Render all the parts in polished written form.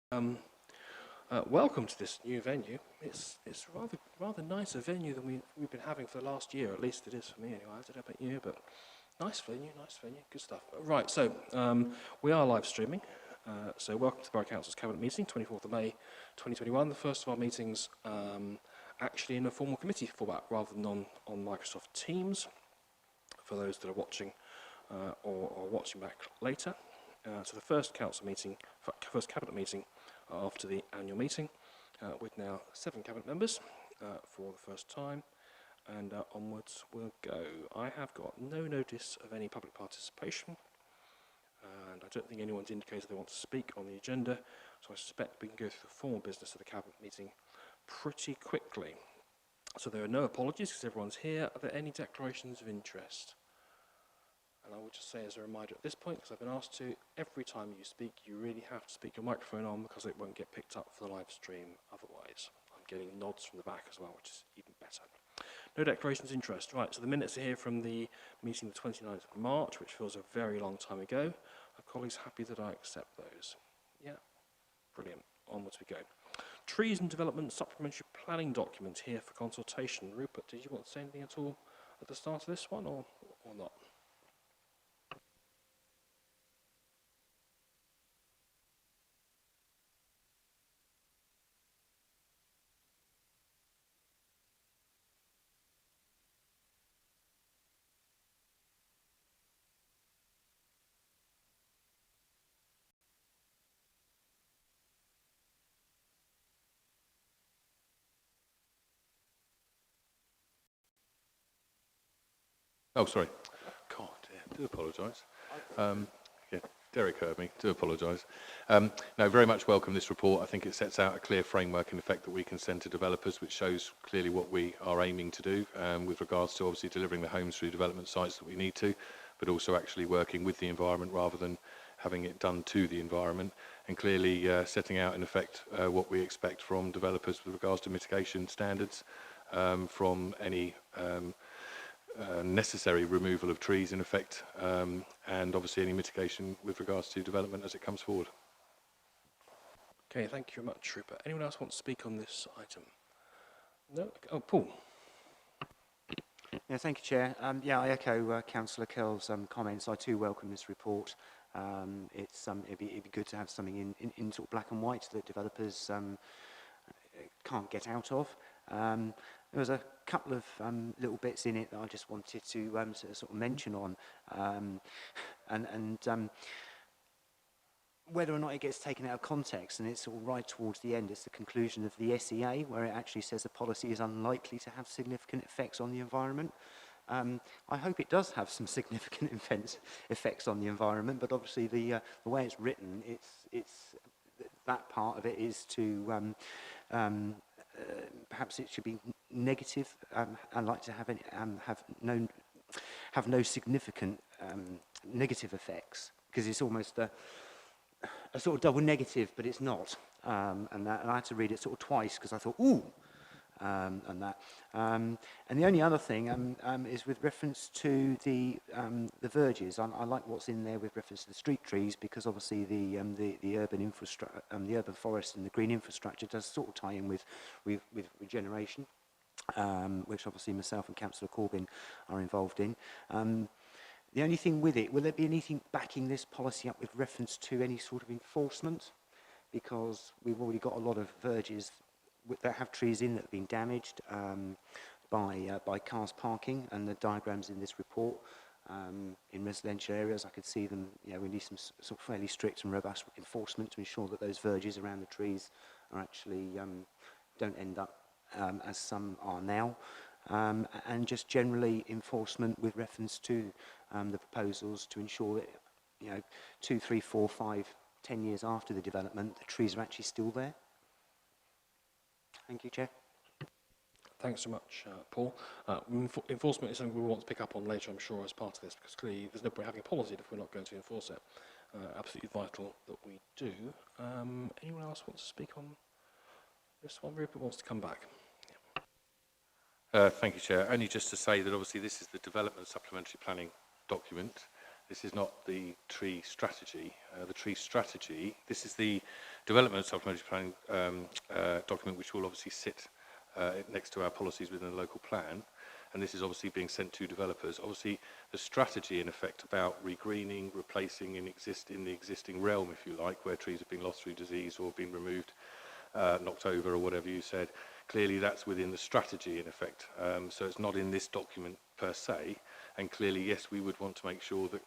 Welcome to this new venue. It's rather nicer venue than we've been having for the last year. At least it is for me anyway. I don't know about you, but nice venue, good stuff. Right, so we are live streaming. So welcome to the Borough Council's Cabinet meeting, 24th of May 2021. The first of our meetings actually in a formal committee format rather than on Microsoft Teams for those that are watching or watching back later. So the first council meeting, first cabinet meeting after the annual meeting, with now 7 cabinet members for the first time, and onwards we'll go. I have got no notice of any public participation, and I don't think anyone's indicated they want to speak on the agenda, so I suspect we can go through the formal business of the cabinet meeting pretty quickly. So there are no apologies because everyone's here. Are there any declarations of interest? And I will just say as a reminder at this point, because I've been asked to, every time you speak, you really have to speak your microphone on because it won't get picked up for the live stream otherwise. I'm getting nods from the back as well, which is even better. No declarations of interest. Right, so the minutes are here from the meeting the 29th of March, which feels a very long time ago. Are colleagues happy that I accept those? Yeah, brilliant. Onwards we go. Trees and Development Supplementary Planning Document here for consultation. Rupert, did you want to say anything at all at the start of this one or not? Oh, sorry. God, do apologise. Yeah, Derek heard me. Do apologise. No, very much welcome this report. I think it sets out a clear framework in effect that we can send to developers, which shows clearly what we are aiming to do with regards to obviously delivering the homes through development sites that we need to, but also actually working with the environment rather than having it done to the environment, and clearly setting out in effect what we expect from developers with regards to mitigation standards from any necessary removal of trees in effect, and obviously any mitigation with regards to development as it comes forward. Okay, thank you very much, Rupert. Anyone else want to speak on this item? No? Oh, Paul. Yeah, thank you, Chair. I echo Councillor Curl's comments. I too welcome this report. It'd be good to have something in sort of black and white that developers can't get out of. There was a couple of little bits in it that I just wanted to sort of mention on, whether or not it gets taken out of context, and it's all right towards the end. It's the conclusion of the SEA where it actually says the policy is unlikely to have significant effects on the environment. I hope it does have some significant effects on the environment, but obviously the way it's written, it's that part of it is to perhaps it should be negative. I'd like to have no significant negative effects, because it's almost a sort of double negative, but it's not. And I had to read it sort of twice because I thought, ooh, and that. And the only other thing is with reference to the verges. I like what's in there with reference to the street trees, because obviously the urban infrastructure, the urban forest and the green infrastructure does sort of tie in with regeneration, which obviously myself and Councillor Corbyn are involved in. The only thing with it, will there be anything backing this policy up with reference to any sort of enforcement? Because we've already got a lot of verges that have trees in that have been damaged by cars parking, and the diagrams in this report in residential areas, I could see them. We need some sort of fairly strict and robust enforcement to ensure that those verges around the trees are actually don't end up as some are now, and just generally enforcement with reference to the proposals to ensure that 2, 3, 4, 5, 10 years after the development, the trees are actually still there. Thank you, Chair. Thanks so much, Paul. Enforcement is something we want to pick up on later, I'm sure, as part of this, because clearly there's no point having a policy if we're not going to enforce it. Absolutely vital that we do. Anyone else want to speak on this one? Rupert wants to come back. Thank you, Chair. Only just to say that obviously this is the Development Supplementary Planning Document, This is not the tree strategy. The tree strategy, this is the development supplementary planning document, which will obviously sit next to our policies within the local plan. And this is obviously being sent to developers. Obviously, the strategy, in effect, about regreening, replacing in the existing realm, if you like, where trees have been lost through disease or been removed, knocked over or whatever you said, clearly that's within the strategy, in effect. So it's not in this document per se. And clearly, yes, we would want to make sure that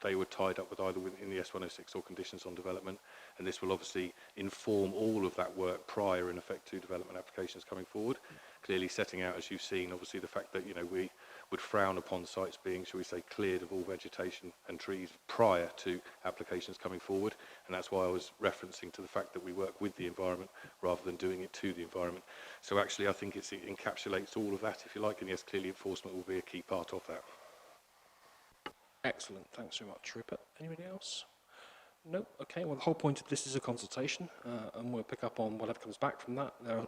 they were tied up with either within the S106 or conditions on development. And this will obviously inform all of that work prior, in effect, to development applications coming forward. Clearly setting out, as you've seen, obviously the fact that, you know, we would frown upon sites being, shall we say, cleared of all vegetation and trees prior to applications coming forward. And that's why I was referencing to the fact that we work with the environment rather than doing it to the environment. So actually, I think it encapsulates all of that, if you like, and yes, clearly enforcement will be a key part of that. Excellent. Thanks very much, Rupert. Anybody else? No? Okay, well, the whole point of this is a consultation, and we'll pick up on whatever comes back from that. There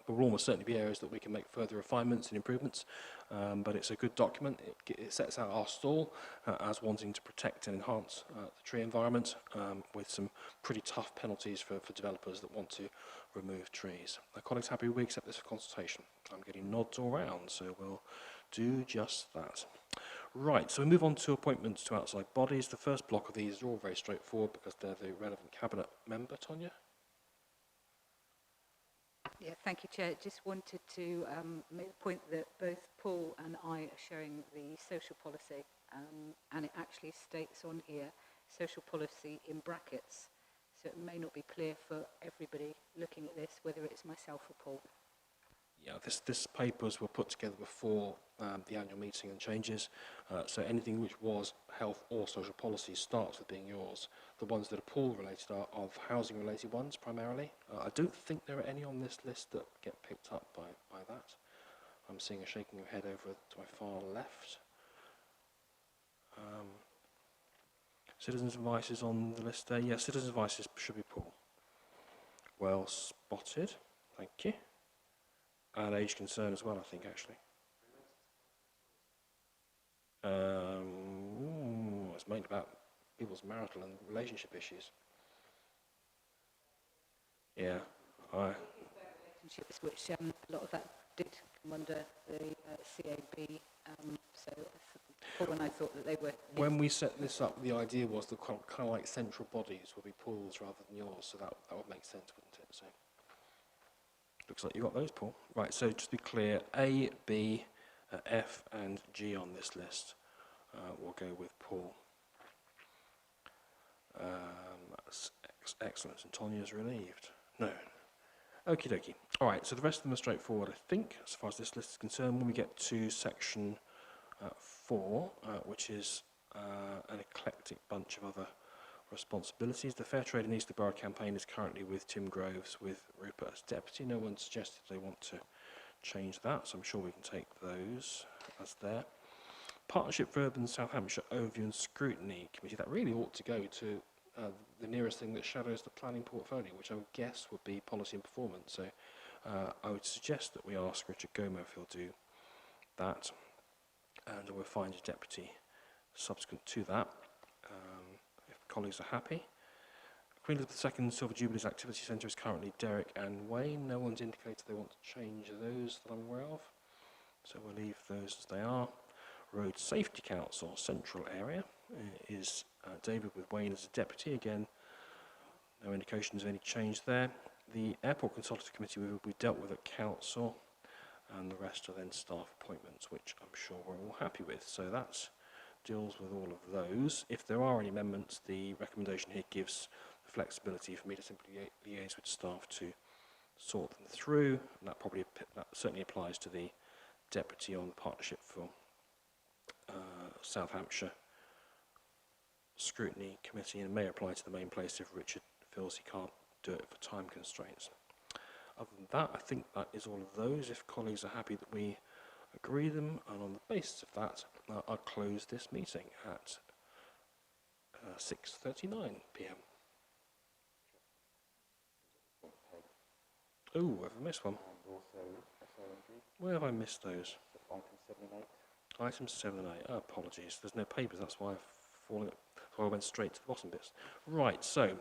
will almost certainly be areas that we can make further refinements and improvements, but it's a good document. It sets out our stall as wanting to protect and enhance the tree environment with some pretty tough penalties for developers that want to remove trees. Are colleagues happy we accept this for consultation? I'm getting nods all round, so we'll do just that. Right, so we move on to appointments to outside bodies. The first block of these are all very straightforward because they're the relevant cabinet member. Tonya? Yeah, thank you, Chair. Just wanted to make the point that both Paul and I are sharing the social policy, and it actually states on here, social policy in brackets. So it may not be clear for everybody looking at this, whether it's myself or Paul. Yeah, this papers were put together before the annual meeting and changes, so anything which was health or social policy starts with being yours. The ones that are pool related are of housing related ones primarily. I don't think there are any on this list that get picked up by that. I'm seeing a shaking of head over to my far left. Citizens' advice is on the list there. Yeah, citizens' advice should be pool. Well spotted, thank you. And age concern as well, I think, actually. It's mainly about people's marital and relationship issues. Yeah, Relationships, which a lot of that did come under the CAB. So Paul and I thought that they were. when we set this up, the idea was that kind of like central bodies would be pools rather than yours, so that would make sense, wouldn't it? So. Looks like you got those, Paul. Right, so just to be clear, A, B, F and G on this list. We'll go with Paul. That's excellent. And Tonya's relieved. No. Okie dokie. All right, so the rest of them are straightforward, I think, as far as this list is concerned. When we get to section 4, which is an eclectic bunch of other responsibilities. The Fair Trade in Eastleigh Borough campaign is currently with Tim Groves, with Rupert as deputy. No one suggested they want to change that, so I'm sure we can take those as there. Partnership for Urban South Hampshire Overview and Scrutiny Committee. That really ought to go to the nearest thing that shadows the planning portfolio, which I would guess would be policy and performance. So I would suggest that we ask Richard Gomer if he'll do that, and we'll find a deputy subsequent to that. Colleagues are happy. Queen Elizabeth II Silver Jubilees Activity Centre is currently Derek and Wayne. No one's indicated they want to change those that I'm aware of, so we'll leave those as they are. Road Safety Council Central Area is David with Wayne as a deputy. Again, no indications of any change there. The Airport Consultative Committee will be dealt with at Council, and the rest are then staff appointments, which I'm sure we're all happy with. So that's deals with all of those. If there are any amendments, the recommendation here gives the flexibility for me to simply liaise with staff to sort them through, and that certainly applies to the deputy on the partnership for South Hampshire Scrutiny Committee, and may apply to the main place if Richard feels he can't do it for time constraints. Other than that, I think that is all of those. If colleagues are happy that we agree them, and on the basis of that, I'll close this meeting at 6:39 p.m. Oh, have I missed one? Where have I missed those? Items 7 and 8. Oh, apologies. There's no papers, that's why I've falling, so I went straight to the bottom bits. Right, so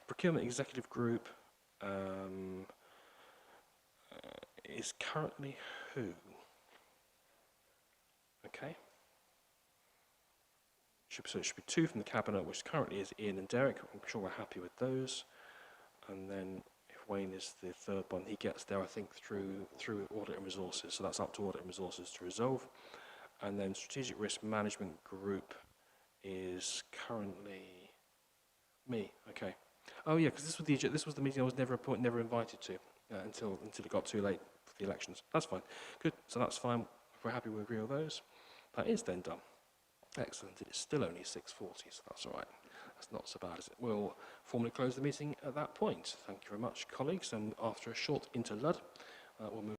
procurement executive group is currently who? Okay. So it should be 2 from the cabinet, which currently is Ian and Derek. I'm sure we're happy with those. And then if Wayne is the third one, he gets there, I think, through audit and resources. So that's up to audit and resources to resolve. And then strategic risk management group is currently me. Okay. Oh yeah, because this was the meeting I was never invited to until it got too late for the elections. That's fine. Good. So that's fine. If we're happy, we agree with those. That is then done. Excellent. It is still only 6:40, so that's all right. That's not so bad, is it? We'll formally close the meeting at that point. Thank you very much, colleagues. And after a short interlude, we'll move